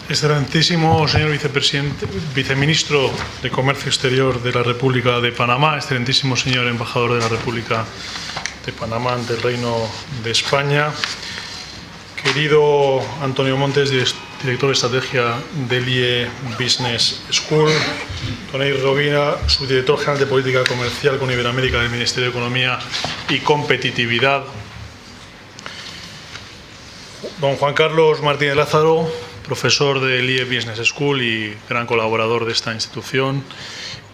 Excelentísimo señor viceministro de Comercio Exterior de la República de Panamá, excelentísimo señor embajador de la República de Panamá ante el Reino de España, querido Antonio Montes, director de Estrategia del IE Business School, Tony Rovira, subdirector general de Política Comercial con Iberoamérica del Ministerio de Economía y Competitividad, don Juan Carlos Martínez Lázaro, profesor del IE Business School y gran colaborador de esta institución,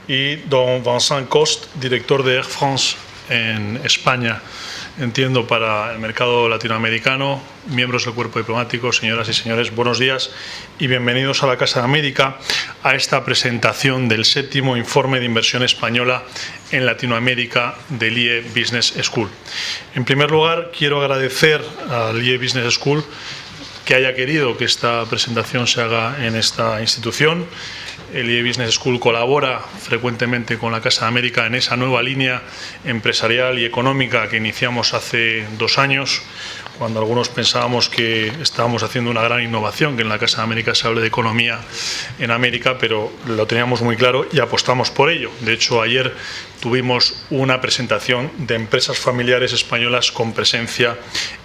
y don Vincent Coste, director de Air France en España, entiendo, para el mercado latinoamericano, miembros del cuerpo diplomático, señoras y señores, buenos días y bienvenidos a la Casa de América, a esta presentación del 7º informe de inversión española en Latinoamérica del IE Business School. En primer lugar, quiero agradecer al IE Business School que haya querido que esta presentación se haga en esta institución. El IE Business School colabora frecuentemente con la Casa de América en esa nueva línea empresarial y económica que iniciamos hace 2 años, cuando algunos pensábamos que estábamos haciendo una gran innovación, que en la Casa de América se hable de economía en América, pero lo teníamos muy claro y apostamos por ello. De hecho, ayer tuvimos una presentación de empresas familiares españolas con presencia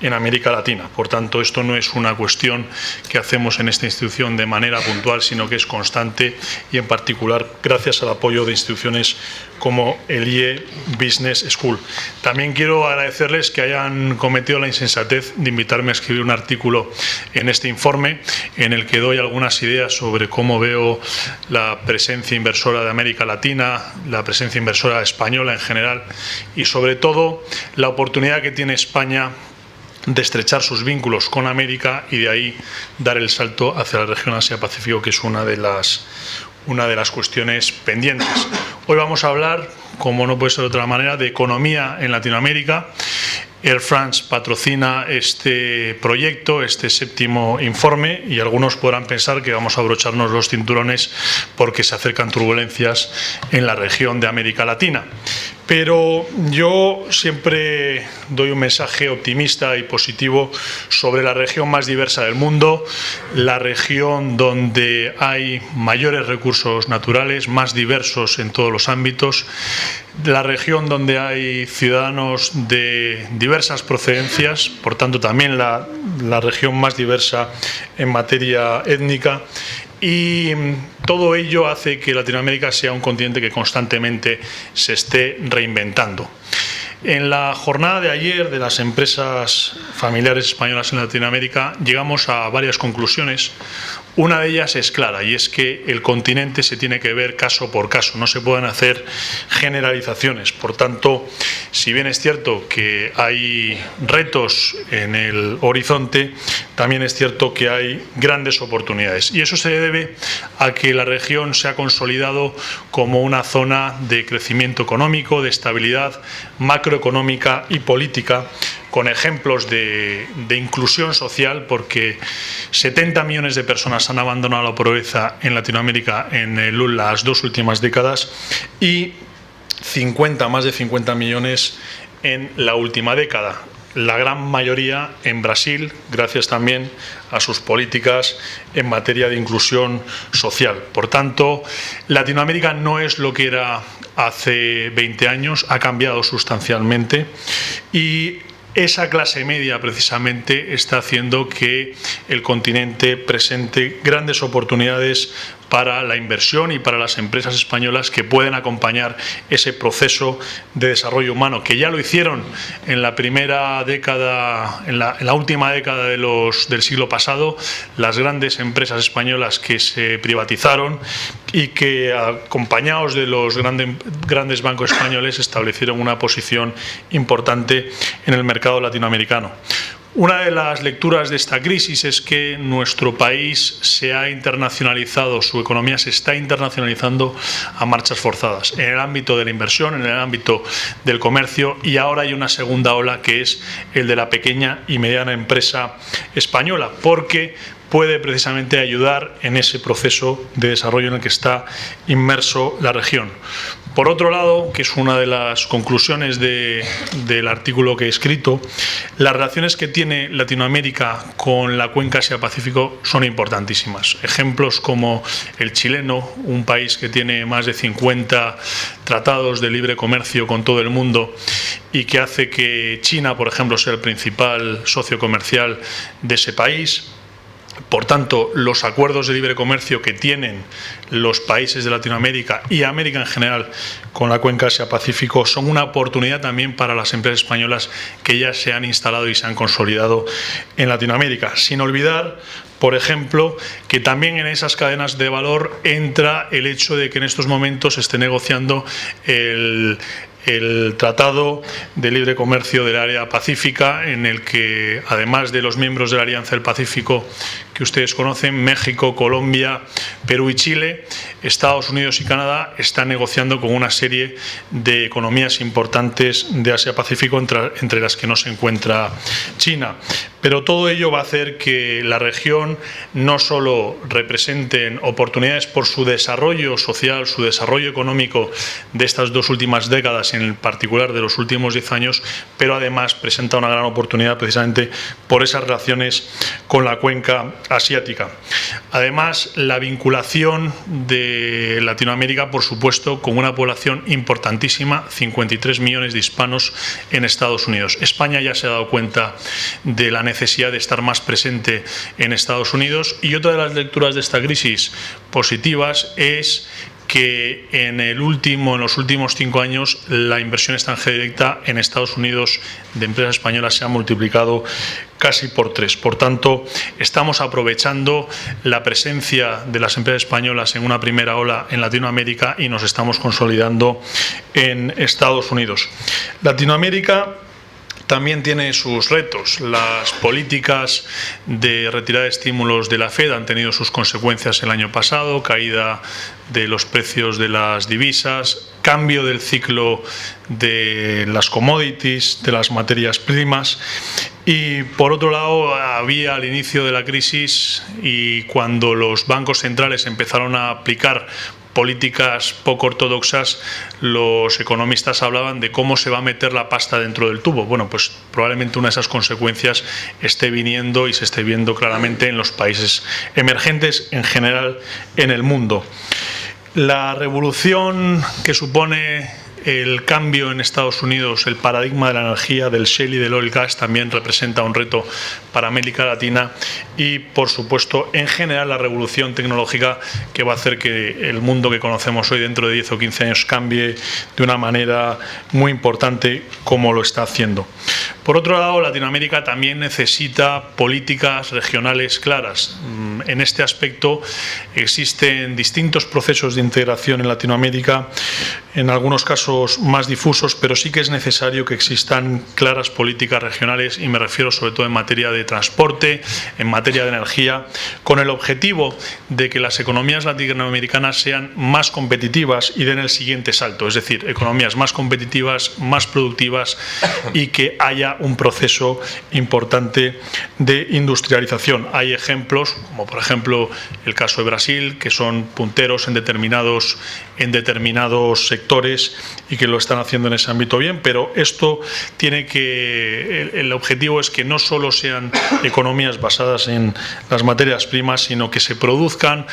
en América Latina. Por tanto, esto no es una cuestión que hacemos en esta institución de manera puntual, sino que es constante y, en particular, gracias al apoyo de instituciones como el IE Business School. También quiero agradecerles que hayan cometido la insensatez de invitarme a escribir un artículo en este informe en el que doy algunas ideas sobre cómo veo la presencia inversora de América Latina, la presencia inversora española en general y, sobre todo, la oportunidad que tiene España de estrechar sus vínculos con América y de ahí dar el salto hacia la región Asia-Pacífico, que es una de las cuestiones pendientes. Hoy vamos a hablar, como no puede ser de otra manera, de economía en Latinoamérica. Air France patrocina este proyecto, este 7º informe, y algunos podrán pensar que vamos a abrocharnos los cinturones porque se acercan turbulencias en la región de América Latina. Pero yo siempre doy un mensaje optimista y positivo sobre la región más diversa del mundo, la región donde hay mayores recursos naturales, más diversos en todos los ámbitos, la región donde hay ciudadanos de diversas procedencias, por tanto también la región más diversa en materia étnica. Y todo ello hace que Latinoamérica sea un continente que constantemente se esté reinventando. En la jornada de ayer de las empresas familiares españolas en Latinoamérica llegamos a varias conclusiones. Una de ellas es clara, y es que el continente se tiene que ver caso por caso, no se pueden hacer generalizaciones. Por tanto, si bien es cierto que hay retos en el horizonte, también es cierto que hay grandes oportunidades. Y eso se debe a que la región se ha consolidado como una zona de crecimiento económico, de estabilidad macroeconómica y política, con ejemplos de inclusión social, porque 70 millones de personas han abandonado la pobreza en Latinoamérica en las 2 últimas décadas y más de 50 millones en la última década. La gran mayoría en Brasil, gracias también a sus políticas en materia de inclusión social. Por tanto, Latinoamérica no es lo que era hace 20 años, ha cambiado sustancialmente y esa clase media precisamente está haciendo que el continente presente grandes oportunidades para la inversión y para las empresas españolas que pueden acompañar ese proceso de desarrollo humano, que ya lo hicieron en la primera década, en la última década del siglo pasado, las grandes empresas españolas que se privatizaron y que, acompañados de los grandes bancos españoles, establecieron una posición importante en el mercado latinoamericano. Una de las lecturas de esta crisis es que nuestro país se ha internacionalizado, su economía se está internacionalizando a marchas forzadas, en el ámbito de la inversión, en el ámbito del comercio, y ahora hay una segunda ola que es el de la pequeña y mediana empresa española, porque puede precisamente ayudar en ese proceso de desarrollo en el que está inmerso la región. Por otro lado, que es una de las conclusiones del artículo que he escrito, las relaciones que tiene Latinoamérica con la cuenca Asia-Pacífico son importantísimas. Ejemplos como el chileno, un país que tiene más de 50 tratados de libre comercio con todo el mundo y que hace que China, por ejemplo, sea el principal socio comercial de ese país. Por tanto, los acuerdos de libre comercio que tienen los países de Latinoamérica y América en general con la cuenca Asia-Pacífico son una oportunidad también para las empresas españolas que ya se han instalado y se han consolidado en Latinoamérica. Sin olvidar, por ejemplo, que también en esas cadenas de valor entra el hecho de que en estos momentos se esté negociando el Tratado de Libre Comercio del Área Pacífica, en el que, además de los miembros de la Alianza del Pacífico que ustedes conocen, México, Colombia, Perú y Chile, Estados Unidos y Canadá están negociando con una serie de economías importantes de Asia-Pacífico, entre las que no se encuentra China. Pero todo ello va a hacer que la región no solo represente oportunidades por su desarrollo social, su desarrollo económico de estas dos últimas décadas, en particular de los últimos 10 años, pero además presenta una gran oportunidad precisamente por esas relaciones con la cuenca asiática. Además, la vinculación de Latinoamérica, por supuesto, con una población importantísima, 53 millones de hispanos en Estados Unidos. España ya se ha dado cuenta de la necesidad de estar más presente en Estados Unidos, y otra de las lecturas de esta crisis positivas es que en los últimos 5 años la inversión extranjera directa en Estados Unidos de empresas españolas se ha multiplicado casi por 3. Por tanto, estamos aprovechando la presencia de las empresas españolas en una primera ola en Latinoamérica y nos estamos consolidando en Estados Unidos. Latinoamérica también tiene sus retos. Las políticas de retirada de estímulos de la FED han tenido sus consecuencias el año pasado: caída de los precios de las divisas, cambio del ciclo de las commodities, de las materias primas. Y por otro lado, había al inicio de la crisis, y cuando los bancos centrales empezaron a aplicar políticas poco ortodoxas, los economistas hablaban de cómo se va a meter la pasta dentro del tubo. Bueno, pues probablemente una de esas consecuencias esté viniendo y se esté viendo claramente en los países emergentes, en general en el mundo. La revolución que supone el cambio en Estados Unidos, el paradigma de la energía, del shale y del oil gas, también representa un reto para América Latina, y por supuesto en general la revolución tecnológica que va a hacer que el mundo que conocemos hoy dentro de 10 o 15 años cambie de una manera muy importante, como lo está haciendo. Por otro lado, Latinoamérica también necesita políticas regionales claras. En este aspecto existen distintos procesos de integración en Latinoamérica, en algunos casos más difusos, pero sí que es necesario que existan claras políticas regionales, y me refiero sobre todo en materia de transporte, en materia de energía, con el objetivo de que las economías latinoamericanas sean más competitivas y den el siguiente salto, es decir, economías más competitivas, más productivas, y que haya un proceso importante de industrialización. Hay ejemplos, como por ejemplo el caso de Brasil, que son punteros en determinados sectores y que lo están haciendo en ese ámbito bien, pero esto tiene que, el objetivo es que no solo sean economías basadas en las materias primas, sino que se produzcan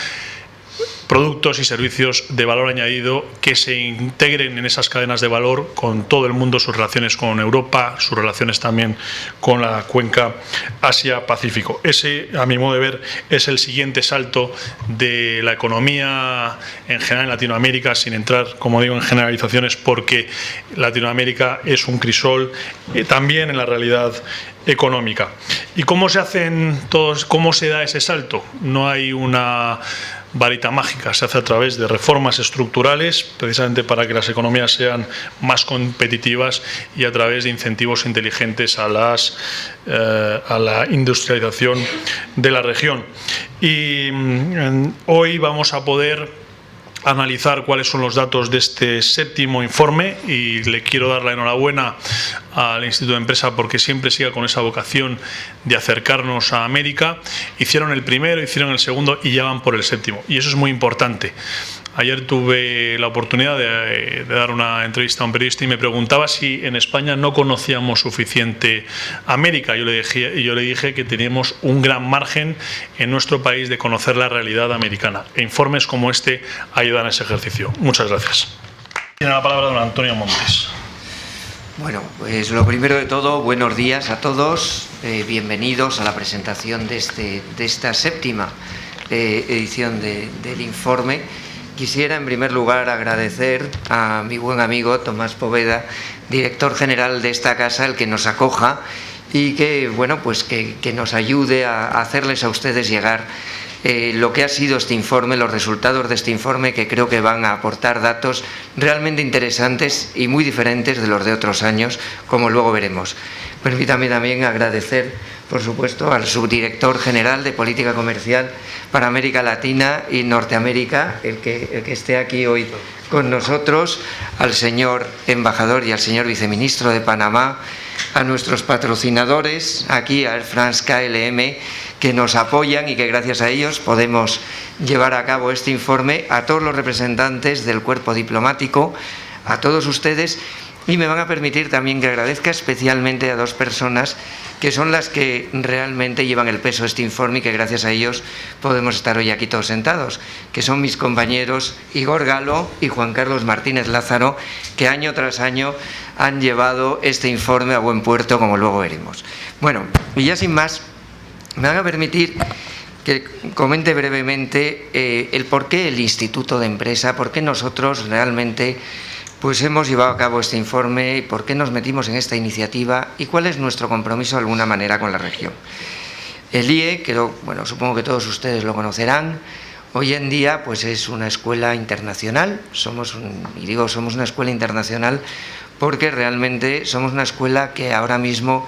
productos y servicios de valor añadido que se integren en esas cadenas de valor con todo el mundo, sus relaciones con Europa, sus relaciones también con la cuenca Asia-Pacífico. Ese, a mi modo de ver, es el siguiente salto de la economía en general en Latinoamérica, sin entrar, como digo, en generalizaciones, porque Latinoamérica es un crisol también en la realidad económica. ¿Y cómo se hacen todos, cómo se da ese salto? No hay una varita mágica, se hace a través de reformas estructurales, precisamente para que las economías sean más competitivas, y a través de incentivos inteligentes a la industrialización de la región. Y hoy vamos a poder analizar cuáles son los datos de este séptimo informe, y le quiero dar la enhorabuena al Instituto de Empresa porque siempre siga con esa vocación de acercarnos a América. Hicieron el primero, hicieron el segundo y ya van por el séptimo, y eso es muy importante. Ayer tuve la oportunidad de dar una entrevista a un periodista y me preguntaba si en España no conocíamos suficiente América. Yo le dije que teníamos un gran margen en nuestro país de conocer la realidad americana. E informes como este ayudan a ese ejercicio. Muchas gracias. Tiene la palabra don Antonio Montes. Bueno, pues lo primero de todo, buenos días a todos. Bienvenidos a la presentación de esta séptima edición del informe. Quisiera, en primer lugar, agradecer a mi buen amigo Tomás Poveda, director general de esta casa, el que nos acoja y que, bueno, pues que nos ayude a hacerles a ustedes llegar lo que ha sido este informe, los resultados de este informe, que creo que van a aportar datos realmente interesantes y muy diferentes de los de otros años, como luego veremos. Permítame también agradecer, por supuesto, al subdirector general de Política Comercial para América Latina y Norteamérica, el que esté aquí hoy con nosotros, al señor embajador y al señor viceministro de Panamá, a nuestros patrocinadores, aquí a Air France KLM, que nos apoyan y que gracias a ellos podemos llevar a cabo este informe, a todos los representantes del cuerpo diplomático, a todos ustedes. Y me van a permitir también que agradezca especialmente a dos personas que son las que realmente llevan el peso de este informe y que gracias a ellos podemos estar hoy aquí todos sentados, que son mis compañeros Igor Galo y Juan Carlos Martínez Lázaro, que año tras año han llevado este informe a buen puerto, como luego veremos. Bueno, y ya sin más, me van a permitir que comente brevemente el por qué el Instituto de Empresa, por qué nosotros realmente pues hemos llevado a cabo este informe, por qué nos metimos en esta iniciativa y cuál es nuestro compromiso de alguna manera con la región. El IE, que bueno, supongo que todos ustedes lo conocerán, hoy en día pues es una escuela internacional. Somos una escuela internacional porque realmente somos una escuela que ahora mismo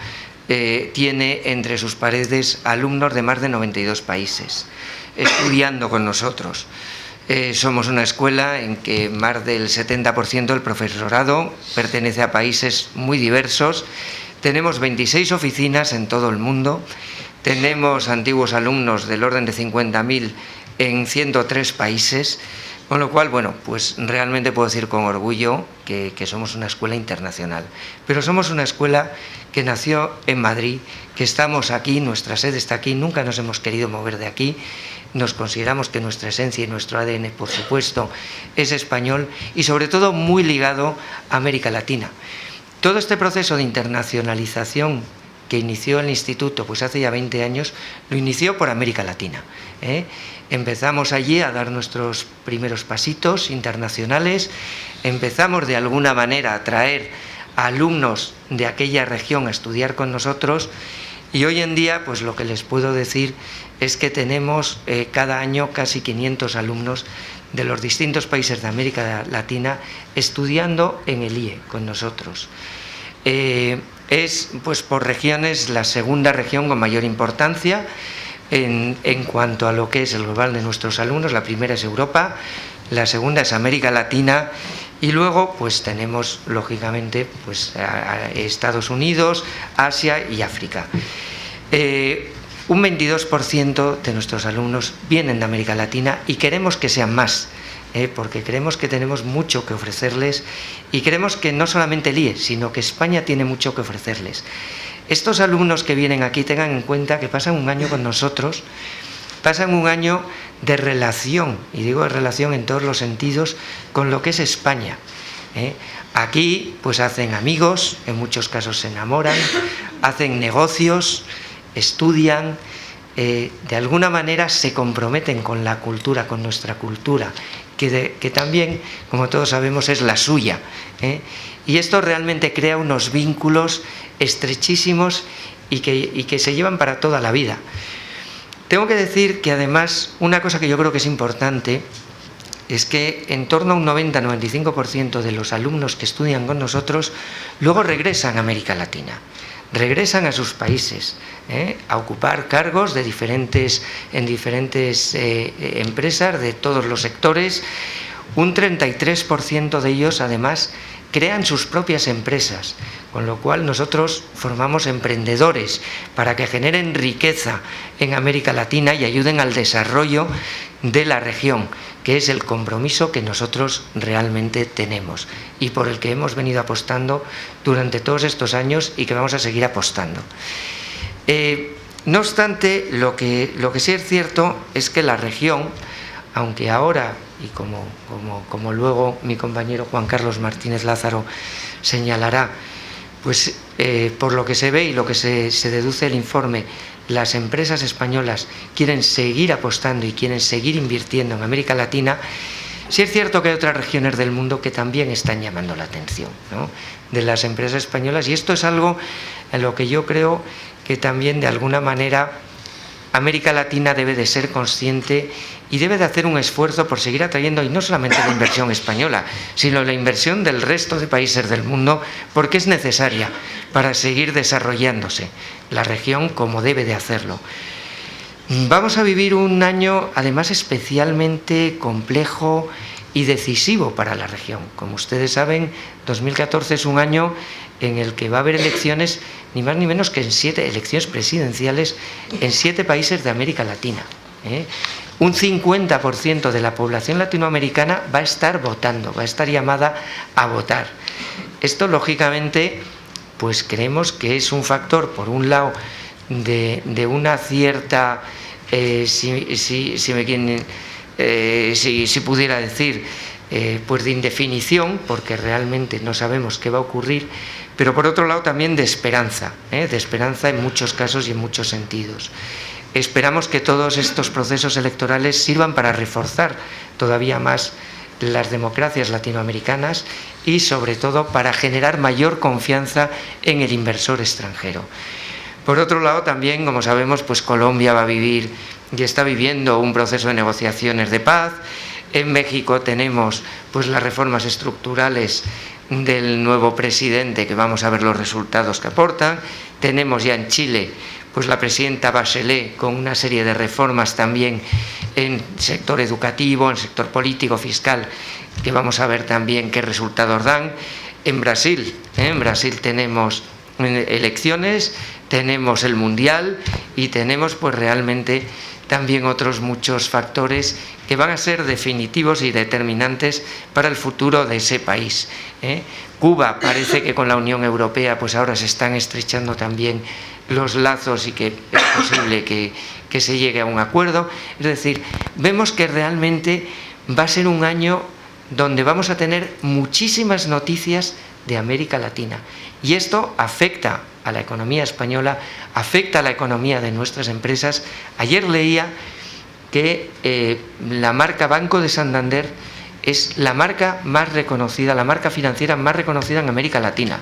tiene entre sus paredes alumnos de más de 92 países estudiando con nosotros. Somos una escuela en que más del 70% del profesorado pertenece a países muy diversos. Tenemos 26 oficinas en todo el mundo. Tenemos antiguos alumnos del orden de 50.000 en 103 países. Con lo cual, bueno, pues realmente puedo decir con orgullo que somos una escuela internacional. Pero somos una escuela que nació en Madrid, que estamos aquí, nuestra sede está aquí, nunca nos hemos querido mover de aquí. Nos consideramos que nuestra esencia y nuestro ADN, por supuesto, es español y sobre todo muy ligado a América Latina. Todo este proceso de internacionalización que inició el Instituto pues hace ya 20 años, lo inició por América Latina. Empezamos allí a dar nuestros primeros pasitos internacionales, empezamos de alguna manera a traer a alumnos de aquella región a estudiar con nosotros y hoy en día pues lo que les puedo decir es que tenemos cada año casi 500 alumnos de los distintos países de América Latina estudiando en el IE con nosotros. Es pues por regiones la segunda región con mayor importancia en cuanto a lo que es el global de nuestros alumnos. La primera es Europa, la segunda es América Latina y luego pues tenemos lógicamente pues a Estados Unidos, Asia y África. Un 22% de nuestros alumnos vienen de América Latina y queremos que sean más, porque creemos que tenemos mucho que ofrecerles y creemos que no solamente el IE, sino que España tiene mucho que ofrecerles. Estos alumnos que vienen aquí tengan en cuenta que pasan un año con nosotros, pasan un año de relación, y digo de relación en todos los sentidos, con lo que es España. Aquí pues hacen amigos, en muchos casos se enamoran, hacen negocios, estudian, de alguna manera se comprometen con la cultura, con nuestra cultura, que también, como todos sabemos, es la suya. Y esto realmente crea unos vínculos estrechísimos y que se llevan para toda la vida. Tengo que decir que además una cosa que yo creo que es importante es que en torno a un 90-95% de los alumnos que estudian con nosotros luego regresan a América Latina, regresan a sus países a ocupar cargos en diferentes empresas de todos los sectores, un 33% de ellos además crean sus propias empresas, con lo cual nosotros formamos emprendedores para que generen riqueza en América Latina y ayuden al desarrollo de la región, que es el compromiso que nosotros realmente tenemos y por el que hemos venido apostando durante todos estos años y que vamos a seguir apostando. No obstante, lo que sí es cierto es que la región, aunque ahora, y como luego mi compañero Juan Carlos Martínez Lázaro señalará, pues por lo que se ve y lo que se deduce del informe, las empresas españolas quieren seguir apostando y quieren seguir invirtiendo en América Latina, sí es cierto que hay otras regiones del mundo que también están llamando la atención, ¿no?, de las empresas españolas, y esto es algo en lo que yo creo que también de alguna manera América Latina debe de ser consciente y debe de hacer un esfuerzo por seguir atrayendo, y no solamente la inversión española, sino la inversión del resto de países del mundo, porque es necesaria para seguir desarrollándose la región como debe de hacerlo. Vamos a vivir un año además especialmente complejo y decisivo para la región. Como ustedes saben, 2014 es un año en el que va a haber elecciones, ni más ni menos que en 7 elecciones presidenciales en 7 países de América Latina. Un 50% de la población latinoamericana va a estar votando, va a estar llamada a votar. Esto, lógicamente, pues creemos que es un factor, por un lado, de una cierta, si pudiera decir, pues de indefinición, porque realmente no sabemos qué va a ocurrir, pero por otro lado también de esperanza en muchos casos y en muchos sentidos. Esperamos que todos estos procesos electorales sirvan para reforzar todavía más las democracias latinoamericanas y sobre todo para generar mayor confianza en el inversor extranjero. Por otro lado también, como sabemos, pues Colombia va a vivir y está viviendo un proceso de negociaciones de paz. En México tenemos pues las reformas estructurales del nuevo presidente, que vamos a ver los resultados que aportan. Tenemos ya en Chile pues la presidenta Bachelet con una serie de reformas también en el sector educativo, en el sector político, fiscal, que vamos a ver también qué resultados dan. En Brasil tenemos elecciones, tenemos el Mundial y tenemos pues realmente también otros muchos factores que van a ser definitivos y determinantes para el futuro de ese país. Cuba parece que con la Unión Europea pues ahora se están estrechando también los lazos y que es posible que se llegue a un acuerdo. Es decir, vemos que realmente va a ser un año donde vamos a tener muchísimas noticias de América Latina, y esto afecta a la economía española, afecta a la economía de nuestras empresas. Ayer leía que la marca Banco de Santander es la marca más reconocida, la marca financiera más reconocida en América Latina.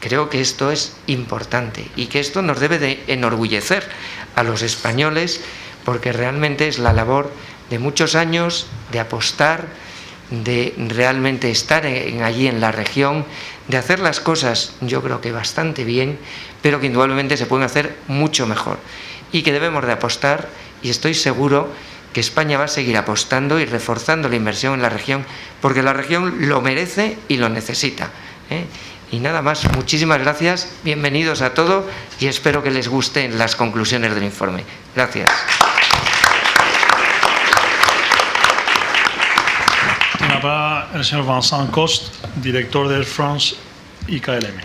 Creo que esto es importante y que esto nos debe de enorgullecer a los españoles, porque realmente es la labor de muchos años de apostar, de realmente estar allí en la región, de hacer las cosas yo creo que bastante bien, pero que indudablemente se pueden hacer mucho mejor y que debemos de apostar, y estoy seguro que España va a seguir apostando y reforzando la inversión en la región, porque la región lo merece y lo necesita. Y nada más, muchísimas gracias, bienvenidos a todos y espero que les gusten las conclusiones del informe. Gracias. Tiene la palabra el señor Vincent Coste, director de Air France y KLM.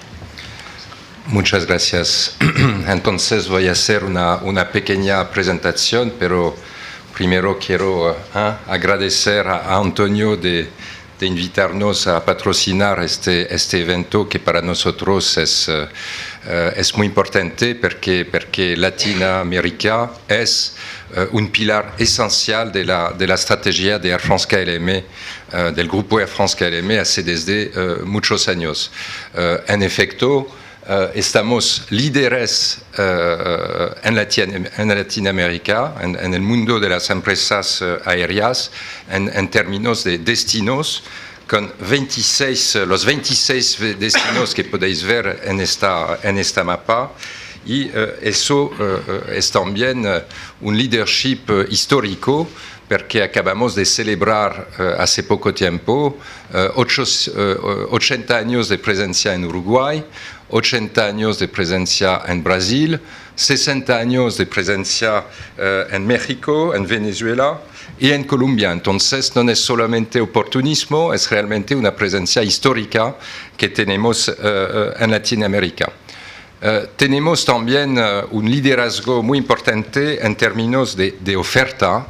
Muchas gracias. Entonces voy a hacer una pequeña presentación, pero primero quiero agradecer a Antonio de invitarnos a patrocinar este evento, que para nosotros es muy importante porque Latinoamérica es un pilar esencial de la estrategia de Air France KLM, del grupo Air France KLM, hace desde muchos años. En efecto, estamos líderes en Latinoamérica, en el mundo de las empresas aéreas, en términos de destinos, con los 26 destinos que podéis ver en esta mapa. y eso es también un leadership histórico, porque acabamos de celebrar hace poco tiempo 80 años de presencia en Uruguay, 80 años de presencia en Brasil, 60 años de presencia en México, en Venezuela y en Colombia. Entonces no es solamente oportunismo, es realmente una presencia histórica que tenemos en Latinoamérica. Tenemos también un liderazgo muy importante en términos de oferta.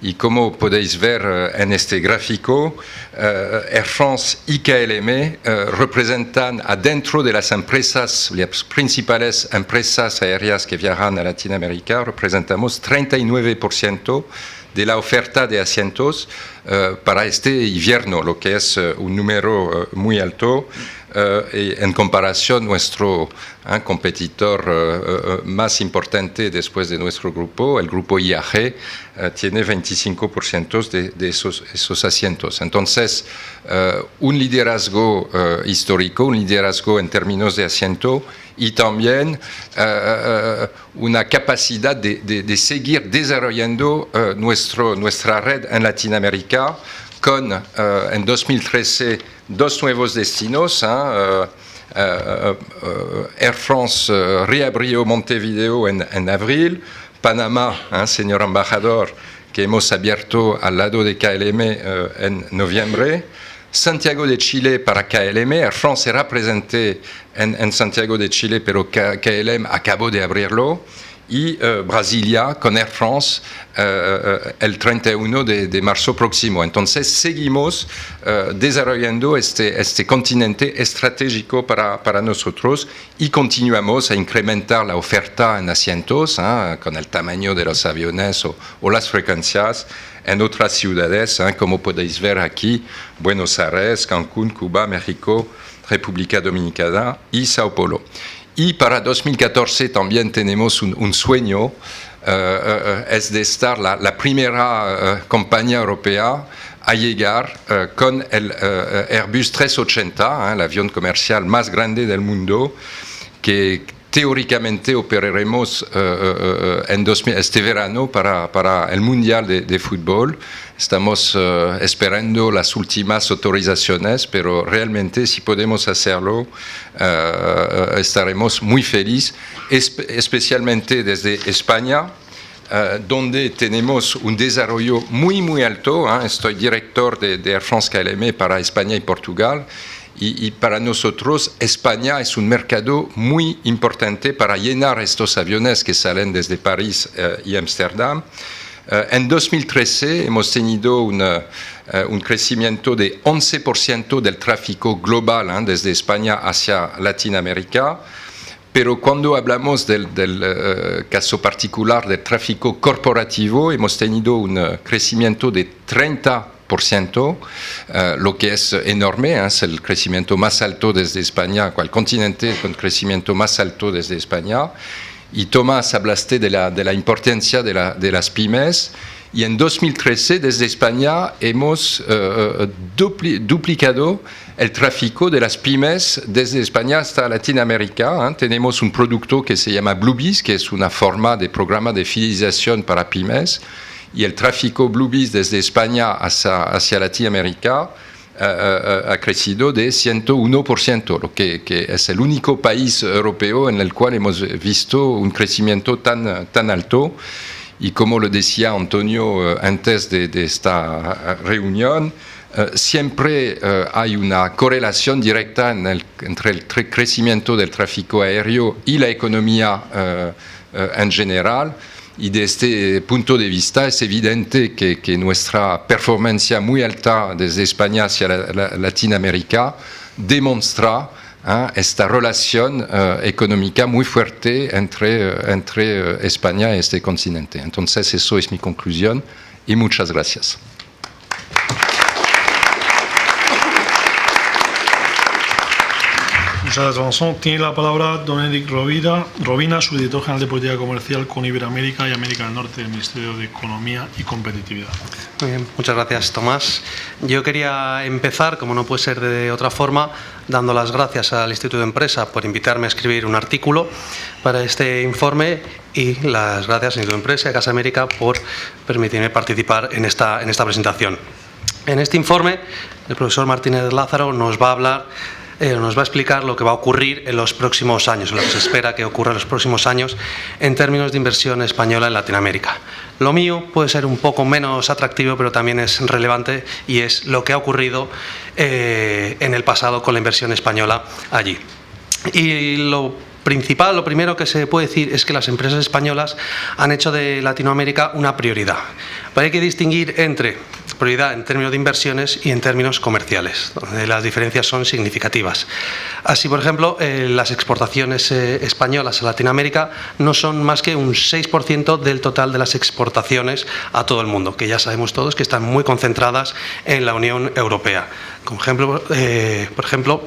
Y como podéis ver en este gráfico, Air France y KLM representan adentro de las empresas, las principales empresas aéreas que viajan a Latinoamérica, representamos 39% de la oferta de asientos para este invierno, lo que es un número muy alto. Y en comparación, nuestro competidor más importante después de nuestro grupo, el grupo IAG, tiene 25% de esos asientos. Entonces, un liderazgo histórico, un liderazgo en términos de asiento y también una capacidad de seguir desarrollando nuestra red en Latinoamérica con, en 2013, dos nuevos destinos. Air France reabrió Montevideo en abril, Panamá, señor embajador, que hemos abierto al lado de KLM en noviembre, Santiago de Chile para KLM. Air France era presente en Santiago de Chile, pero KLM acabó de abrirlo. Y Brasilia con Air France el 31 de marzo próximo. Entonces seguimos desarrollando este continente estratégico para nosotros y continuamos a incrementar la oferta en asientos con el tamaño de los aviones o las frecuencias en otras ciudades, como podéis ver aquí, Buenos Aires, Cancún, Cuba, México, República Dominicana y Sao Paulo. Y para 2014 también tenemos un sueño, es de estar la primera compañía europea a llegar con el Airbus 380, el avión comercial más grande del mundo, que teóricamente operaremos este verano para el Mundial de Fútbol. Estamos esperando las últimas autorizaciones, pero realmente si podemos hacerlo, estaremos muy felices, especialmente desde España, donde tenemos un desarrollo muy alto. Estoy director de Air France KLM para España y Portugal. Y para nosotros España es un mercado muy importante para llenar estos aviones que salen desde París y Ámsterdam. En 2013 hemos tenido un crecimiento de 11% del tráfico global desde España hacia Latinoamérica. Pero cuando hablamos del caso particular del tráfico corporativo, hemos tenido un crecimiento de 30%. Lo que es enorme, es el crecimiento más alto desde España, el continente con crecimiento más alto desde España. Y Tomás, hablaste de la importancia de las pymes. Y en 2013, desde España, hemos duplicado el tráfico de las pymes desde España hasta Latinoamérica. Tenemos un producto que se llama Bluebees, que es una forma de programa de fidelización para pymes. Y el tráfico Bluebees desde España hacia Latinoamérica ha crecido de 101%, lo que es el único país europeo en el cual hemos visto un crecimiento tan alto. Y como lo decía Antonio antes de esta reunión, siempre hay una correlación directa entre el crecimiento del tráfico aéreo y la economía en general. Y de este punto de vista es evidente que nuestra performance muy alta desde España hacia Latinoamérica demuestra esta relación económica muy fuerte entre España y este continente. Entonces, eso es mi conclusión y muchas gracias. Muchas gracias, Vincent. Tiene la palabra don Enric Robina, subdirector general de Política Comercial con Iberoamérica y América del Norte del Ministerio de Economía y Competitividad. Muchas gracias, Tomás. Yo quería empezar, como no puede ser de otra forma, dando las gracias al Instituto de Empresa por invitarme a escribir un artículo para este informe y las gracias al Instituto de Empresa y a Casa América por permitirme participar en esta presentación. En este informe, el profesor Martínez Lázaro nos va a explicar lo que va a ocurrir en los próximos años, lo que se espera que ocurra en los próximos años en términos de inversión española en Latinoamérica. Lo mío puede ser un poco menos atractivo, pero también es relevante y es lo que ha ocurrido en el pasado con la inversión española allí. Y lo primero que se puede decir es que las empresas españolas han hecho de Latinoamérica una prioridad. Pero hay que distinguir entre prioridad en términos de inversiones y en términos comerciales, donde las diferencias son significativas. Así, por ejemplo, las exportaciones españolas a Latinoamérica no son más que un 6% del total de las exportaciones a todo el mundo, que ya sabemos todos que están muy concentradas en la Unión Europea. Por ejemplo,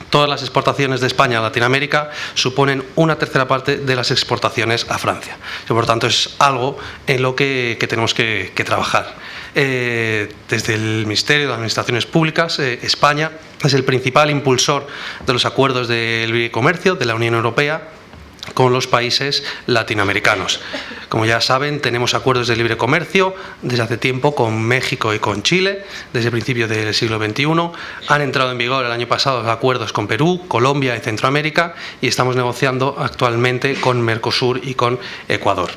todas las exportaciones de España a Latinoamérica suponen una tercera parte de las exportaciones a Francia. Por tanto, es algo en lo que tenemos que trabajar. Desde el Ministerio de las Administraciones Públicas, España es el principal impulsor de los acuerdos de libre comercio de la Unión Europea con los países latinoamericanos. Como ya saben, tenemos acuerdos de libre comercio desde hace tiempo con México y con Chile, desde principios del siglo XXI. Han entrado en vigor el año pasado acuerdos con Perú, Colombia y Centroamérica y estamos negociando actualmente con Mercosur y con Ecuador.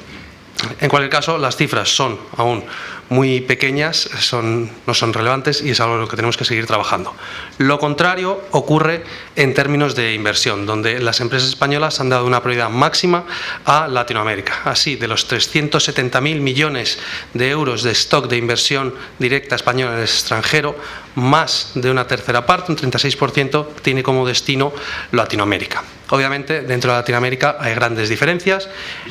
En cualquier caso, las cifras son aún muy pequeñas, no son relevantes y es algo en lo que tenemos que seguir trabajando. Lo contrario ocurre en términos de inversión, donde las empresas españolas han dado una prioridad máxima a Latinoamérica. Así, de los 370.000 millones de euros de stock de inversión directa española en el extranjero, más de una tercera parte, un 36%, tiene como destino Latinoamérica. Obviamente, dentro de Latinoamérica hay grandes diferencias.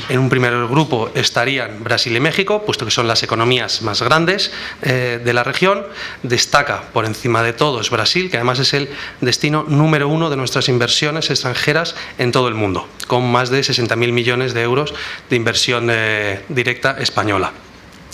En un primer grupo estarían Brasil y México, puesto que son las economías más grandes de la región. Destaca por encima de todos Brasil, que además es el destino número 1 de nuestras inversiones extranjeras en todo el mundo, con más de 60.000 millones de euros de inversión directa española.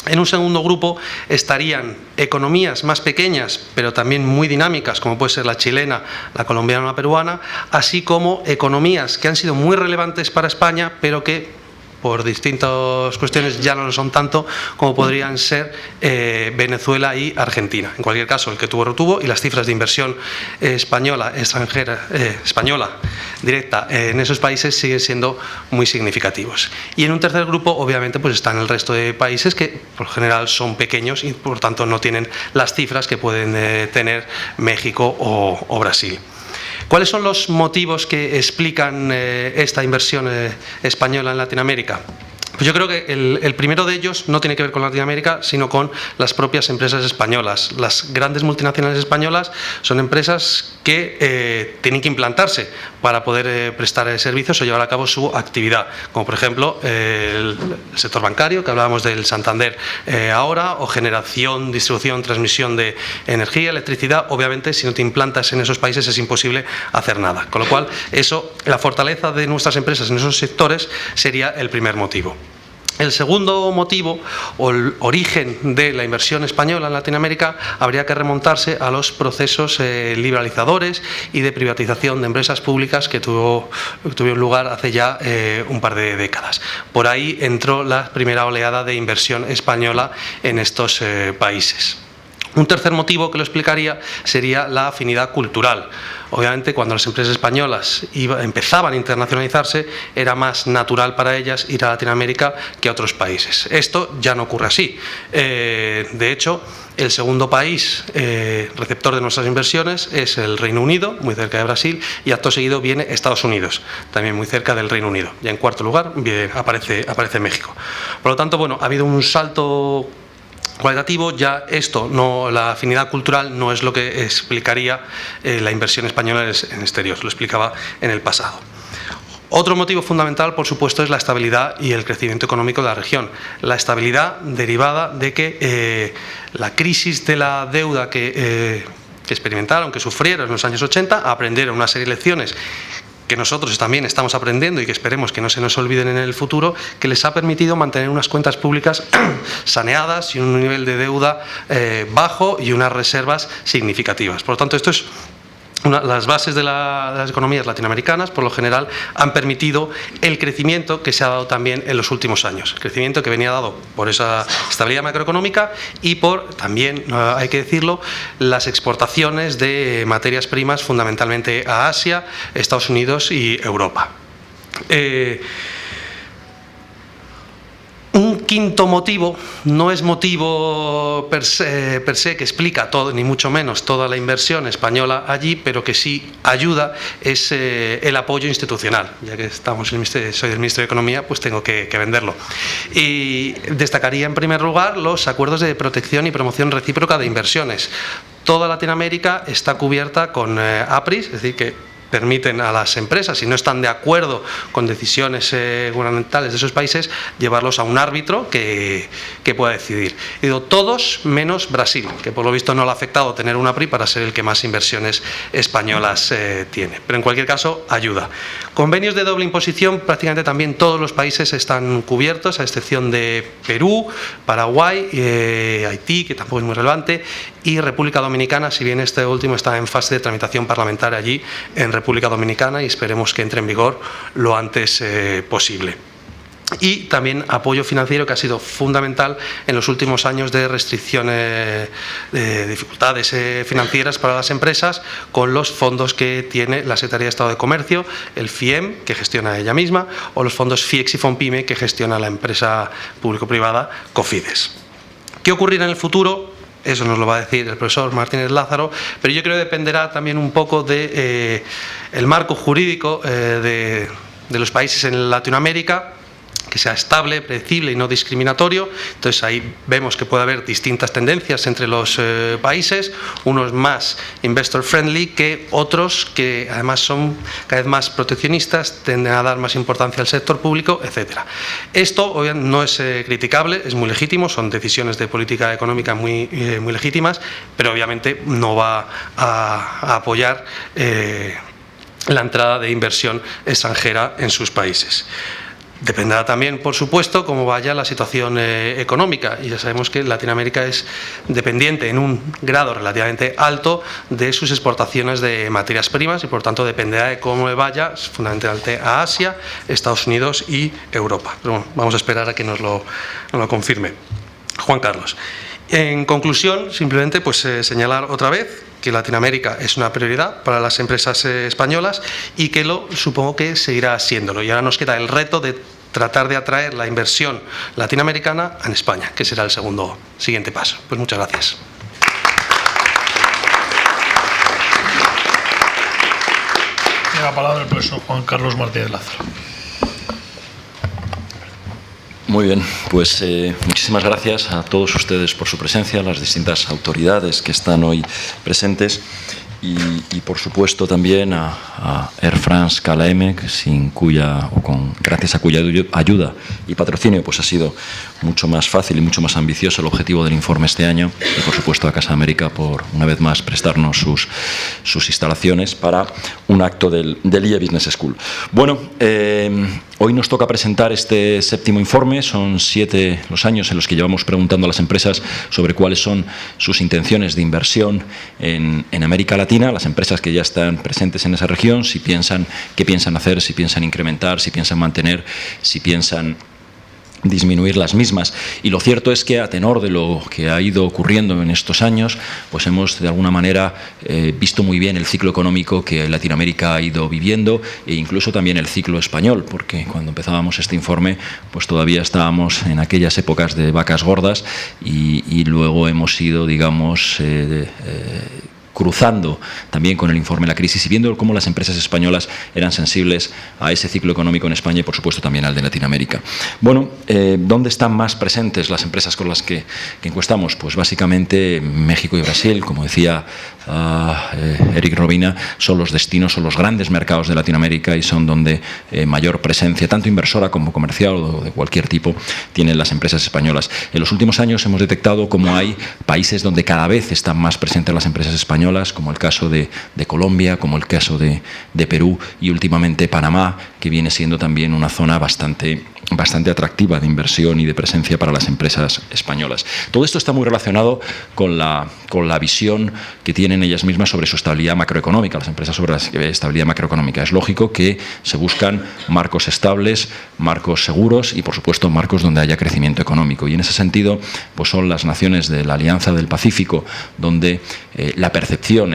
En un segundo grupo estarían economías más pequeñas, pero también muy dinámicas, como puede ser la chilena, la colombiana o la peruana, así como economías que han sido muy relevantes para España, pero que por distintas cuestiones ya no lo son tanto, como podrían ser Venezuela y Argentina. En cualquier caso, el que tuvo retuvo, y las cifras de inversión española directa en esos países siguen siendo muy significativos. Y en un tercer grupo, obviamente, pues están el resto de países que por lo general son pequeños y por tanto no tienen las cifras que pueden tener México o Brasil. ¿Cuáles son los motivos que explican esta inversión española en Latinoamérica? Pues yo creo que el primero de ellos no tiene que ver con Latinoamérica, sino con las propias empresas españolas. Las grandes multinacionales españolas son empresas que tienen que implantarse para poder prestar servicios o llevar a cabo su actividad, como por ejemplo el sector bancario, que hablábamos del Santander ahora, o generación, distribución, transmisión de energía, electricidad. Obviamente, si no te implantas en esos países es imposible hacer nada. Con lo cual, la fortaleza de nuestras empresas en esos sectores sería el primer motivo. El segundo motivo, o el origen de la inversión española en Latinoamérica, habría que remontarse a los procesos liberalizadores y de privatización de empresas públicas que tuvieron lugar hace ya un par de décadas. Por ahí entró la primera oleada de inversión española en estos países. Un tercer motivo que lo explicaría sería la afinidad cultural. Obviamente, cuando las empresas españolas empezaban a internacionalizarse, era más natural para ellas ir a Latinoamérica que a otros países. Esto ya no ocurre así. De hecho, el segundo país receptor de nuestras inversiones es el Reino Unido, muy cerca de Brasil, y acto seguido viene Estados Unidos, también muy cerca del Reino Unido. Y en cuarto lugar aparece México. Por lo tanto, bueno, ha habido un salto cualitativo. Ya la afinidad cultural no es lo que explicaría la inversión española en exterior, lo explicaba en el pasado. Otro motivo fundamental, por supuesto, es la estabilidad y el crecimiento económico de la región. La estabilidad derivada de que la crisis de la deuda que experimentaron, que sufrieron en los años 80, aprendieron una serie de lecciones que nosotros también estamos aprendiendo y que esperemos que no se nos olviden en el futuro, que les ha permitido mantener unas cuentas públicas saneadas y un nivel de deuda bajo y unas reservas significativas. Por lo tanto, esto es las bases de las economías latinoamericanas, por lo general, han permitido el crecimiento que se ha dado también en los últimos años. El crecimiento que venía dado por esa estabilidad macroeconómica y por, también hay que decirlo, las exportaciones de materias primas fundamentalmente a Asia, Estados Unidos y Europa. Un quinto motivo, no es motivo per se que explica todo, ni mucho menos toda la inversión española allí, pero que sí ayuda, es el apoyo institucional. Ya que soy del Ministerio de Economía, pues tengo que venderlo. Y destacaría en primer lugar los acuerdos de protección y promoción recíproca de inversiones. Toda Latinoamérica está cubierta con APRIs, es decir, que permiten a las empresas, si no están de acuerdo con decisiones gubernamentales de esos países, llevarlos a un árbitro que pueda decidir. Digo, todos menos Brasil, que por lo visto no le ha afectado tener un APRI para ser el que más inversiones españolas tiene. Pero en cualquier caso, ayuda. Convenios de doble imposición, prácticamente también todos los países están cubiertos, a excepción de Perú, Paraguay, Haití, que tampoco es muy relevante, y República Dominicana, si bien este último está en fase de tramitación parlamentaria allí en República Dominicana, y esperemos que entre en vigor lo antes posible. Y también apoyo financiero, que ha sido fundamental en los últimos años de restricciones, de dificultades financieras para las empresas, con los fondos que tiene la Secretaría de Estado de Comercio, el FIEM, que gestiona ella misma, o los fondos FIEX y FONPYME, que gestiona la empresa público-privada COFIDES. ¿Qué ocurrirá en el futuro? Eso nos lo va a decir el profesor Martínez Lázaro, pero yo creo que dependerá también un poco de el marco jurídico de los países en Latinoamérica, que sea estable, predecible y no discriminatorio. Entonces ahí vemos que puede haber distintas tendencias entre los países, unos más investor friendly que otros que además son cada vez más proteccionistas, tienden a dar más importancia al sector público, etcétera. Esto obviamente no es criticable, es muy legítimo, son decisiones de política económica muy legítimas, pero obviamente no va a apoyar la entrada de inversión extranjera en sus países. Dependerá también, por supuesto, cómo vaya la situación económica, y ya sabemos que Latinoamérica es dependiente en un grado relativamente alto de sus exportaciones de materias primas y por tanto dependerá de cómo le vaya fundamentalmente a Asia, Estados Unidos y Europa. Pero bueno, vamos a esperar a que nos lo confirme Juan Carlos. En conclusión, simplemente pues señalar otra vez que Latinoamérica es una prioridad para las empresas españolas y que supongo que seguirá siéndolo. Y ahora nos queda el reto de tratar de atraer la inversión latinoamericana en España, que será el siguiente paso. Pues muchas gracias. Tiene la palabra el profesor Juan Carlos Martínez Lázaro. Muy bien, pues muchísimas gracias a todos ustedes por su presencia, a las distintas autoridades que están hoy presentes y por supuesto también a Air France KLM, gracias a cuya ayuda y patrocinio pues ha sido mucho más fácil y mucho más ambicioso el objetivo del informe este año, y por supuesto a Casa América por una vez más prestarnos sus instalaciones para un acto del IE Business School. Bueno, hoy nos toca presentar este séptimo informe. Son 7 los años en los que llevamos preguntando a las empresas sobre cuáles son sus intenciones de inversión en América Latina, las empresas que ya están presentes en esa región, qué piensan hacer, si piensan incrementar, si piensan mantener, si piensan disminuir las mismas. Y lo cierto es que a tenor de lo que ha ido ocurriendo en estos años, pues hemos de alguna manera visto muy bien el ciclo económico que Latinoamérica ha ido viviendo e incluso también el ciclo español, porque cuando empezábamos este informe pues todavía estábamos en aquellas épocas de vacas gordas y luego hemos ido, digamos, cruzando también con el informe La Crisis y viendo cómo las empresas españolas eran sensibles a ese ciclo económico en España y, por supuesto, también al de Latinoamérica. Bueno, ¿dónde están más presentes las empresas con las que encuestamos? Pues básicamente México y Brasil, como decía Eric Robina, son los destinos, son los grandes mercados de Latinoamérica y son donde mayor presencia, tanto inversora como comercial o de cualquier tipo, tienen las empresas españolas. En los últimos años hemos detectado cómo hay países donde cada vez están más presentes las empresas españolas, españolas, como el caso de Colombia, como el caso de Perú y últimamente Panamá, que viene siendo también una zona bastante atractiva de inversión y de presencia para las empresas españolas. Todo esto está muy relacionado con la visión que tienen ellas mismas sobre su estabilidad macroeconómica, las empresas sobre la estabilidad macroeconómica. Es lógico que se buscan marcos estables, marcos seguros y, por supuesto, marcos donde haya crecimiento económico. Y en ese sentido, pues son las naciones de la Alianza del Pacífico donde la percepción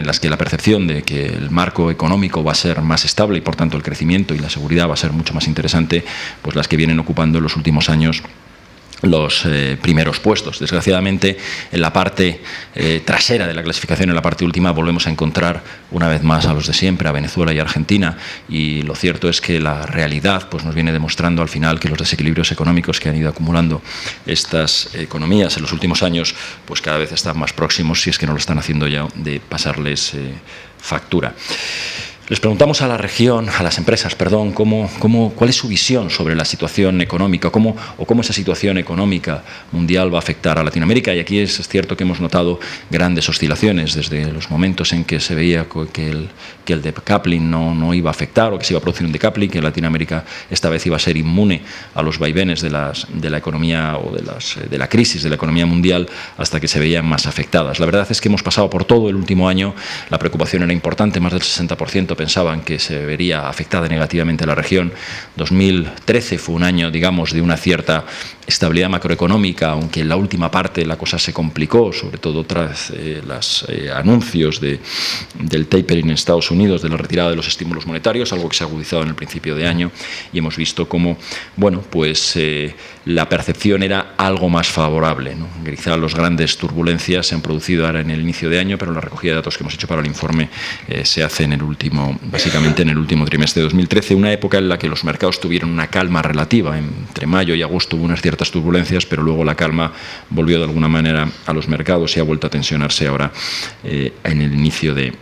de que el marco económico va a ser más estable y, por tanto, el crecimiento y la seguridad va a ser mucho más interesante, pues las que vienen ocupando en los últimos años los primeros puestos. Desgraciadamente, en la parte trasera de la clasificación, en la parte última, volvemos a encontrar una vez más a los de siempre, a Venezuela y Argentina, y lo cierto es que la realidad pues, nos viene demostrando al final que los desequilibrios económicos que han ido acumulando estas economías en los últimos años pues cada vez están más próximos, si es que no lo están haciendo ya, de pasarles factura. Les preguntamos a la región, a las empresas, perdón, cuál es su visión sobre la situación económica, cómo esa situación económica mundial va a afectar a Latinoamérica. Y aquí es cierto que hemos notado grandes oscilaciones desde los momentos en que se veía que el decoupling no iba a afectar o que se iba a producir un decoupling, que Latinoamérica esta vez iba a ser inmune a los vaivenes de la economía o de la crisis de la economía mundial, hasta que se veían más afectadas. La verdad es que hemos pasado por todo el último año, la preocupación era importante, más del 60% pensaban que se vería afectada negativamente la región. 2013 fue un año, digamos, de una cierta estabilidad macroeconómica, aunque en la última parte la cosa se complicó, sobre todo tras los anuncios del tapering en Estados Unidos, de la retirada de los estímulos monetarios, algo que se ha agudizado en el principio de año, y hemos visto cómo, bueno, pues la percepción era algo más favorable, ¿no? Quizá las grandes turbulencias se han producido ahora en el inicio de año, pero la recogida de datos que hemos hecho para el informe se hace básicamente en el último trimestre de 2013, una época en la que los mercados tuvieron una calma relativa. Entre mayo y agosto hubo unas ciertas turbulencias, pero luego la calma volvió de alguna manera a los mercados y ha vuelto a tensionarse ahora en el inicio de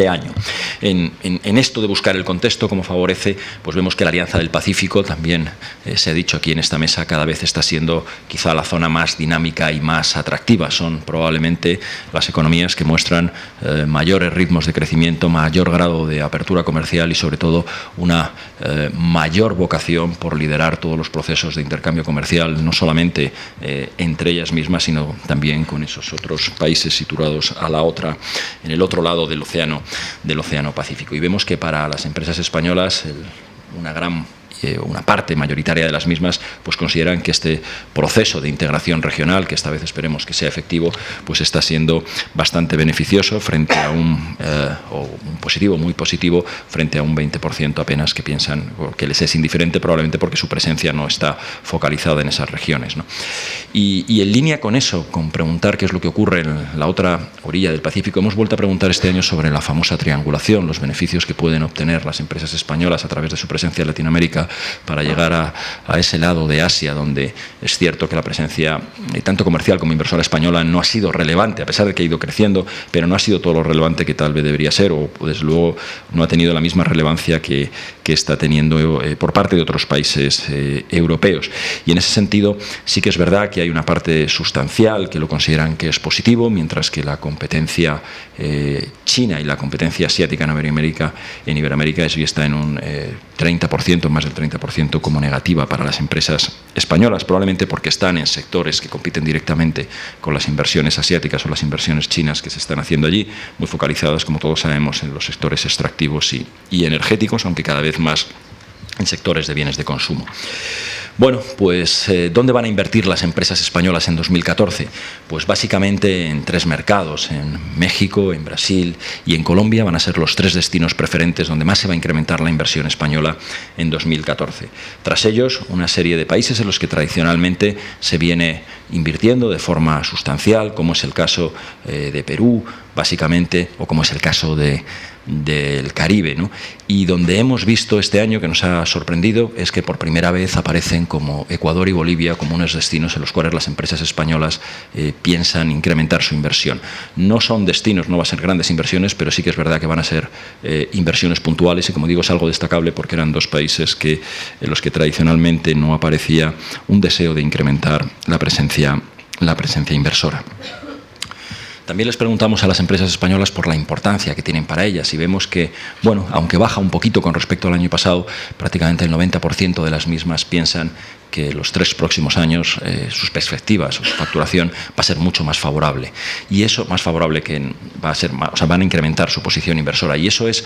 año. En esto de buscar el contexto, como favorece, pues vemos que la Alianza del Pacífico también, se ha dicho aquí en esta mesa, cada vez está siendo quizá la zona más dinámica y más atractiva. Son probablemente las economías que muestran mayores ritmos de crecimiento, mayor grado de apertura comercial y sobre todo una mayor vocación por liderar todos los procesos de intercambio comercial, no solamente entre ellas mismas, sino también con esos otros países situados en el otro lado del Océano Pacífico. Y vemos que para las empresas españolas una parte mayoritaria de las mismas pues consideran que este proceso de integración regional, que esta vez esperemos que sea efectivo, pues está siendo bastante beneficioso frente a un positivo, muy positivo, frente a un 20% apenas que piensan que les es indiferente, probablemente porque su presencia no está focalizada en esas regiones, ¿no? Y en línea con eso, con preguntar qué es lo que ocurre en la otra orilla del Pacífico, hemos vuelto a preguntar este año sobre la famosa triangulación, los beneficios que pueden obtener las empresas españolas a través de su presencia en Latinoamérica para llegar a ese lado de Asia, donde es cierto que la presencia tanto comercial como inversora española no ha sido relevante, a pesar de que ha ido creciendo, pero no ha sido todo lo relevante que tal vez debería ser, o desde luego no ha tenido la misma relevancia que está teniendo por parte de otros países europeos. Y en ese sentido sí que es verdad que hay una parte sustancial que lo consideran que es positivo, mientras que la competencia china y la competencia asiática en Iberoamérica está en un 30%, más del 30% como negativa para las empresas españolas, probablemente porque están en sectores que compiten directamente con las inversiones asiáticas o las inversiones chinas que se están haciendo allí, muy focalizadas, como todos sabemos, en los sectores extractivos y energéticos, aunque cada vez más en sectores de bienes de consumo. Bueno, pues ¿dónde van a invertir las empresas españolas en 2014? Pues básicamente en 3 mercados, en México, en Brasil y en Colombia van a ser los 3 destinos preferentes donde más se va a incrementar la inversión española en 2014. Tras ellos, una serie de países en los que tradicionalmente se viene invirtiendo de forma sustancial, como es el caso de Perú, básicamente, o como es el caso del Caribe, ¿no? Y donde hemos visto este año, que nos ha sorprendido, es que por primera vez aparecen como Ecuador y Bolivia como unos destinos en los cuales las empresas españolas piensan incrementar su inversión. No son destinos, no van a ser grandes inversiones, pero sí que es verdad que van a ser inversiones puntuales, y como digo es algo destacable porque eran 2 países en los que tradicionalmente no aparecía un deseo de incrementar la presencia inversora. También les preguntamos a las empresas españolas por la importancia que tienen para ellas y vemos que, bueno, aunque baja un poquito con respecto al año pasado, prácticamente el 90% de las mismas piensan que los 3 próximos años sus perspectivas, su facturación va a ser mucho más favorable. Y eso, más favorable que va a ser, o sea, van a incrementar su posición inversora. Y eso es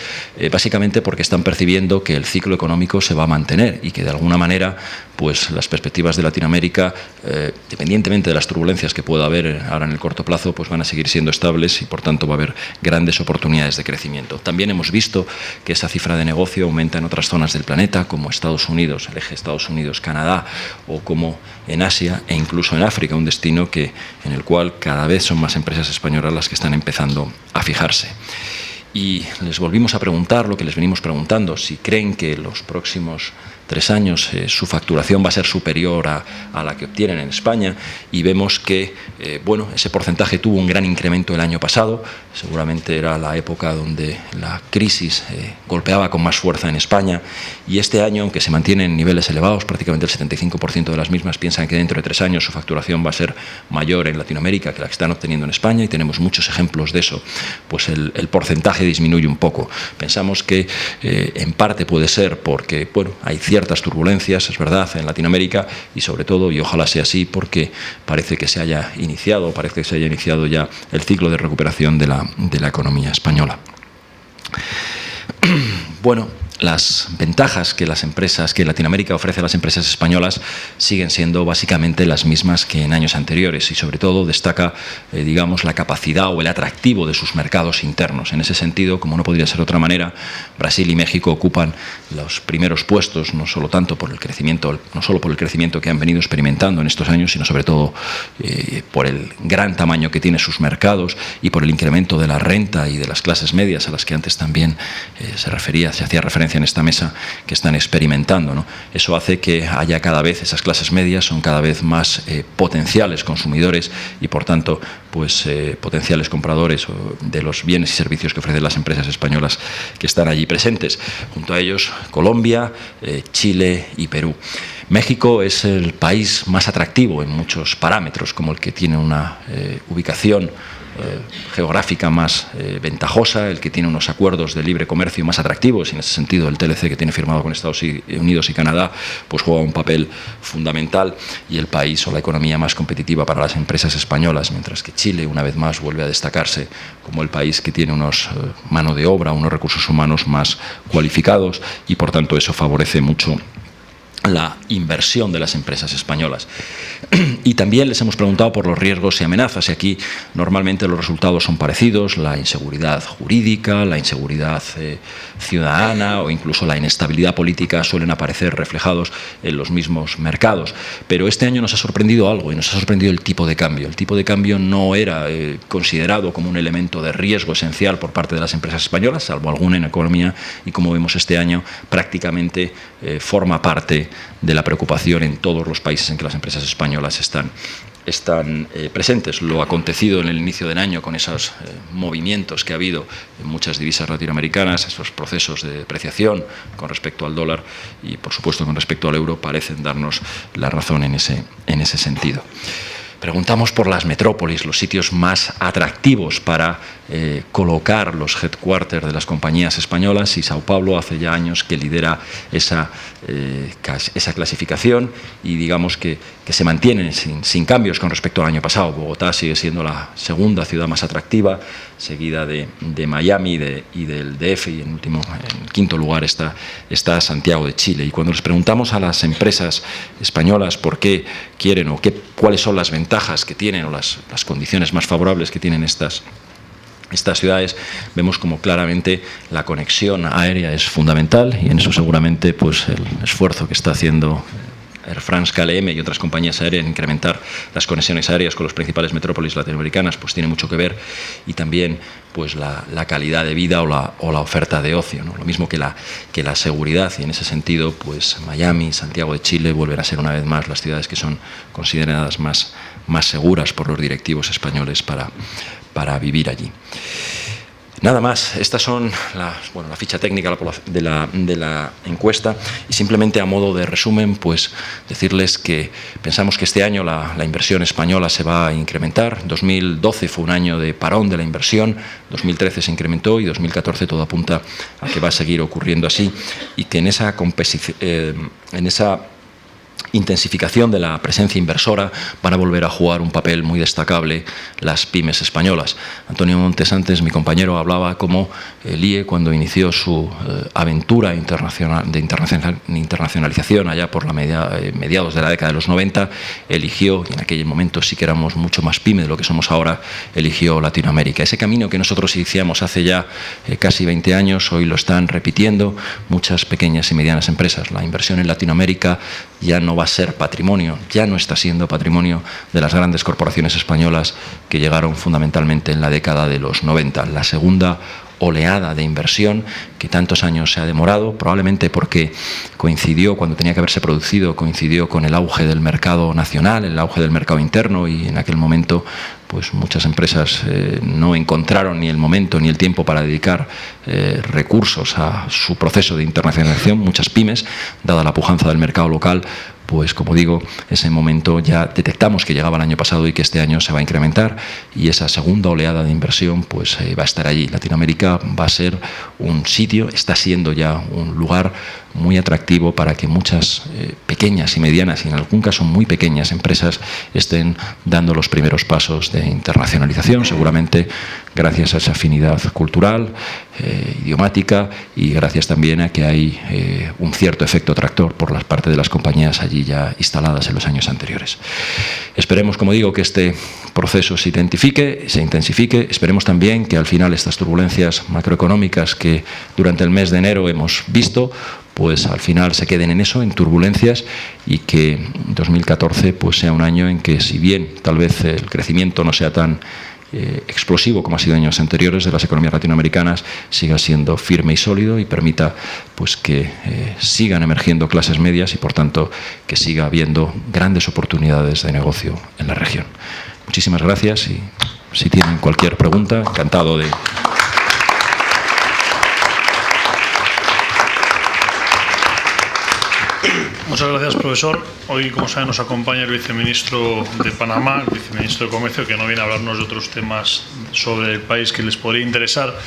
básicamente porque están percibiendo que el ciclo económico se va a mantener y que de alguna manera pues las perspectivas de Latinoamérica, independientemente de las turbulencias que pueda haber ahora en el corto plazo, pues van a seguir siendo estables y por tanto va a haber grandes oportunidades de crecimiento. También hemos visto que esa cifra de negocio aumenta en otras zonas del planeta, como Estados Unidos, el eje Estados Unidos-Canadá, o como en Asia e incluso en África, un destino en el cual cada vez son más empresas españolas las que están empezando a fijarse. Y les volvimos a preguntar lo que les venimos preguntando, si creen que los próximos 3 años su facturación va a ser superior a la que obtienen en España, y vemos que bueno, ese porcentaje tuvo un gran incremento el año pasado. Seguramente era la época donde la crisis golpeaba con más fuerza en España, y este año, aunque se mantienen niveles elevados, prácticamente el 75% de las mismas piensan que dentro de 3 años su facturación va a ser mayor en Latinoamérica que la que están obteniendo en España, y tenemos muchos ejemplos de eso. Pues el porcentaje disminuye un poco. Pensamos que en parte puede ser porque, bueno, hay ciertas turbulencias, es verdad, en Latinoamérica, y sobre todo, y ojalá sea así, porque parece que se haya iniciado ya el ciclo de recuperación de la economía española. Bueno, las ventajas que Latinoamérica ofrece a las empresas españolas siguen siendo básicamente las mismas que en años anteriores, y sobre todo destaca, digamos, la capacidad o el atractivo de sus mercados internos. En ese sentido, como no podría ser de otra manera, Brasil y México ocupan los primeros puestos, no solo por el crecimiento que han venido experimentando en estos años, sino sobre todo por el gran tamaño que tienen sus mercados y por el incremento de la renta y de las clases medias a las que antes también se hacía referencia en esta mesa, que están experimentando, ¿no? Eso hace que haya cada vez, esas clases medias son cada vez más potenciales consumidores y por tanto pues potenciales compradores de los bienes y servicios que ofrecen las empresas españolas que están allí presentes. Junto a ellos Colombia, Chile y Perú. México es el país más atractivo en muchos parámetros, como el que tiene una ubicación geográfica más ventajosa, el que tiene unos acuerdos de libre comercio más atractivos, y en ese sentido el TLC que tiene firmado con Estados Unidos y Canadá pues juega un papel fundamental, y el país o la economía más competitiva para las empresas españolas, mientras que Chile una vez más vuelve a destacarse como el país que tiene unos mano de obra, unos recursos humanos más cualificados, y por tanto eso favorece mucho la inversión de las empresas españolas. Y también les hemos preguntado por los riesgos y amenazas, y aquí normalmente los resultados son parecidos: la inseguridad jurídica, la inseguridad ciudadana o incluso la inestabilidad política suelen aparecer reflejados en los mismos mercados. Pero este año nos ha sorprendido algo, y nos ha sorprendido el tipo de cambio. El tipo de cambio no era considerado como un elemento de riesgo esencial por parte de las empresas españolas, salvo alguna en economía, y como vemos este año prácticamente forma parte de la preocupación en todos los países en que las empresas españolas están presentes. Lo acontecido en el inicio del año con esos movimientos que ha habido en muchas divisas latinoamericanas, esos procesos de depreciación con respecto al dólar y por supuesto con respecto al euro, parecen darnos la razón en ese sentido. Preguntamos por las metrópolis, los sitios más atractivos para colocar los headquarters de las compañías españolas, y Sao Paulo hace ya años que lidera esa clasificación, y digamos que se mantiene sin cambios con respecto al año pasado. Bogotá sigue siendo la segunda ciudad más atractiva, seguida de Miami y del DF, y en quinto lugar está Santiago de Chile. Y cuando les preguntamos a las empresas españolas por qué quieren o cuáles son las ventajas que tienen o las condiciones más favorables que tienen estas ciudades, vemos como claramente la conexión aérea es fundamental, y en eso seguramente pues el esfuerzo que está haciendo Air France, KLM y otras compañías aéreas en incrementar las conexiones aéreas con las principales metrópolis latinoamericanas pues tiene mucho que ver, y también pues la calidad de vida o la oferta de ocio, ¿no? Lo mismo que la seguridad, y en ese sentido pues Miami, Santiago de Chile vuelven a ser una vez más las ciudades que son consideradas más seguras por los directivos españoles para vivir allí. Nada más, estas son la ficha técnica de la encuesta, y simplemente a modo de resumen, pues decirles que pensamos que este año la inversión española se va a incrementar. 2012 fue un año de parón de la inversión, 2013 se incrementó y 2014 todo apunta a que va a seguir ocurriendo así, y que en esa intensificación de la presencia inversora van a volver a jugar un papel muy destacable las pymes españolas. Antonio Montes, antes, mi compañero, hablaba cómo el IE, cuando inició su aventura de internacionalización allá por mediados de la década de los 90, eligió, y en aquel momento sí que éramos mucho más pyme de lo que somos ahora, eligió Latinoamérica. Ese camino que nosotros iniciamos hace ya casi 20 años, hoy lo están repitiendo muchas pequeñas y medianas empresas. La inversión en Latinoamérica ya no va a ser patrimonio, ya no está siendo patrimonio de las grandes corporaciones españolas que llegaron fundamentalmente en la década de los 90. La segunda oleada de inversión que tantos años se ha demorado, probablemente porque coincidió, cuando tenía que haberse producido, coincidió con el auge del mercado nacional, el auge del mercado interno, y en aquel momento pues muchas empresas no encontraron ni el momento ni el tiempo para dedicar recursos a su proceso de internacionalización. Muchas pymes, dada la pujanza del mercado local, pues como digo, ese momento ya detectamos que llegaba el año pasado y que este año se va a incrementar, y esa segunda oleada de inversión pues va a estar allí. Latinoamérica va a ser un sitio, está siendo ya un lugar muy atractivo para que muchas pequeñas y medianas, y en algún caso muy pequeñas empresas, estén dando los primeros pasos de internacionalización, seguramente gracias a esa afinidad cultural, idiomática, y gracias también a que hay un cierto efecto tractor por la parte de las compañías allí ya instaladas en los años anteriores. Esperemos, como digo, que este proceso se intensifique. Esperemos también que al final estas turbulencias macroeconómicas que durante el mes de enero hemos visto, pues al final se queden en eso, en turbulencias, y que 2014 pues sea un año en que, si bien tal vez el crecimiento no sea tan explosivo como ha sido en años anteriores de las economías latinoamericanas, siga siendo firme y sólido y permita pues que sigan emergiendo clases medias y, por tanto, que siga habiendo grandes oportunidades de negocio en la región. Muchísimas gracias, y si tienen cualquier pregunta, encantado de... Muchas gracias, profesor. Hoy, como saben, nos acompaña el viceministro de Panamá, el viceministro de Comercio, que no viene a hablarnos de otros temas sobre el país que les podría interesar,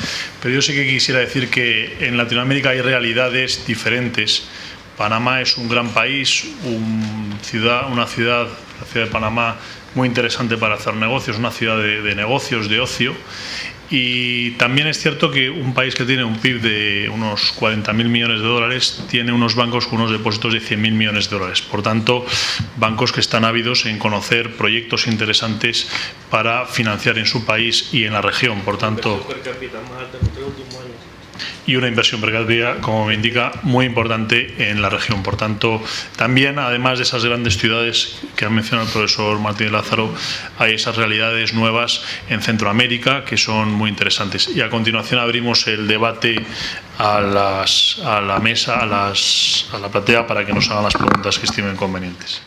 pero yo sí que quisiera decir que en Latinoamérica hay realidades diferentes. Panamá es un gran país, la ciudad de Panamá, muy interesante para hacer negocios, una ciudad de negocios, de ocio. Y también es cierto que un país que tiene un PIB de unos 40.000 millones de dólares tiene unos bancos con unos depósitos de 100.000 millones de dólares. Por tanto, bancos que están ávidos en conocer proyectos interesantes para financiar en su país y en la región. Por tanto, y una inversión per cápita, como me indica, muy importante en la región. Por tanto, también, además de esas grandes ciudades que ha mencionado el profesor Martínez Lázaro, hay esas realidades nuevas en Centroamérica que son muy interesantes. Y a continuación abrimos el debate a la mesa, a la platea, para que nos hagan las preguntas que estimen convenientes.